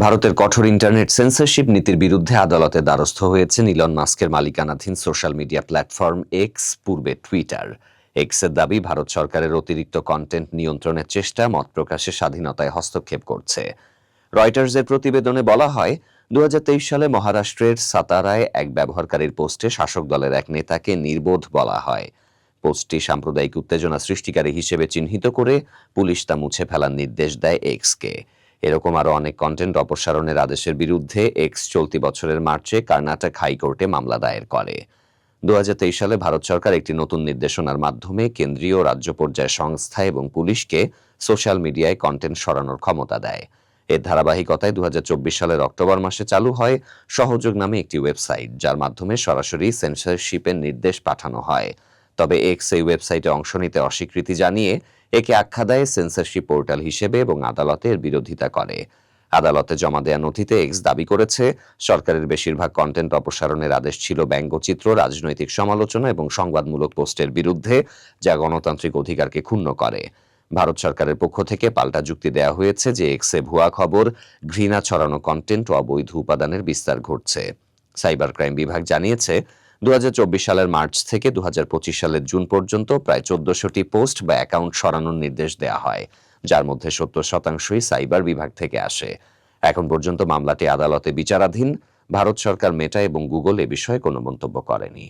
ভারতের কঠোর internet censorship নীতির বিরুদ্ধে আদালতে দ্বারস্থ হয়েছেন ইলন মাস্কের মালিকানাধীন সোশ্যাল মিডিয়া প্ল্যাটফর্ম এক্স, পূর্বে টুইটার। এক্সের দাবি, ভারত সরকারের অতিরিক্ত কন্টেন্ট নিয়ন্ত্রণের চেষ্টা মত প্রকাশের স্বাধীনতায় হস্তক্ষেপ করছে। রয়টার্সের প্রতিবেদনে বলা হয়, 2023 সালে মহারাষ্ট্রের সাতারায় এক ব্যবহারকারীর পোস্টে শাসক দলের এক নেতাকে নির্বোধ বলা হয়। পোস্টটি সাম্প্রদায়িক উত্তেজনা সৃষ্টিকারী হিসেবে চিহ্নিত করে পুলিশ তা মুছে ফেলার নির্দেশ দেয় এক্সকে। এরকম আরও অনেক কন্টেন্ট অপসারণের আদেশের বিরুদ্ধে এক্স চলতি বছরের মার্চে কর্ণাটক হাইকোর্টে মামলা দায়ের করে। 2023 সালে ভারত সরকার একটি নতুন নির্দেশনার মাধ্যমে কেন্দ্রীয় ও রাজ্য পর্যায়ের সংস্থা এবং পুলিশকে সোশ্যাল মিডিয়ায় কন্টেন্ট সরানোর ক্ষমতা দেয়। এর ধারাবাহিকতায় 2024 সালের অক্টোবর মাসে চালু হয় সহযোগ নামে একটি ওয়েবসাইট, যার মাধ্যমে সরাসরি সেন্সরশিপের নির্দেশ পাঠানো হয়। তবে এক্স এই ওয়েবসাইটে অংশ নিতে অস্বীকৃতি জানিয়ে একে আখ্যা দেয় সেন্সরশিপ পোর্টাল হিসেবে এবং আদালতে এর বিরোধিতা করে। আদালতে জমা দেয়া নথিতে এক্স দাবি করেছে, সরকারের বেশিরভাগ কন্টেন্ট অপসারণের আদেশ ছিল ব্যঙ্গচিত্র, রাজনৈতিক সমালোচনা এবং সংবাদমূলক পোস্টের বিরুদ্ধে, যা গণতান্ত্রিক অধিকারকে ক্ষুণ্ণ করে। ভারত সরকারের পক্ষ থেকে পাল্টা যুক্তি দেওয়া হয়েছে যে এক্সে ভুয়া খবর, ঘৃণা ছড়ানো কন্টেন্ট ও অবৈধ উপাদানের বিস্তার ঘটছে। সাইবার ক্রাইম বিভাগ জানিয়েছে, 2024 সালের মার্চ থেকে 2025 সালের জুন পর্যন্ত প্রায় 1400টি পোস্ট বা অ্যাকাউন্ট সরানোর নির্দেশ দেওয়া হয়, যার মধ্যে 70%ই সাইবার বিভাগ থেকে আসে। এখন পর্যন্ত মামলাটি আদালতে বিচারাধীন। ভারত সরকার, মেটা এবং গুগল এ বিষয়ে কোনো মন্তব্য করেনি।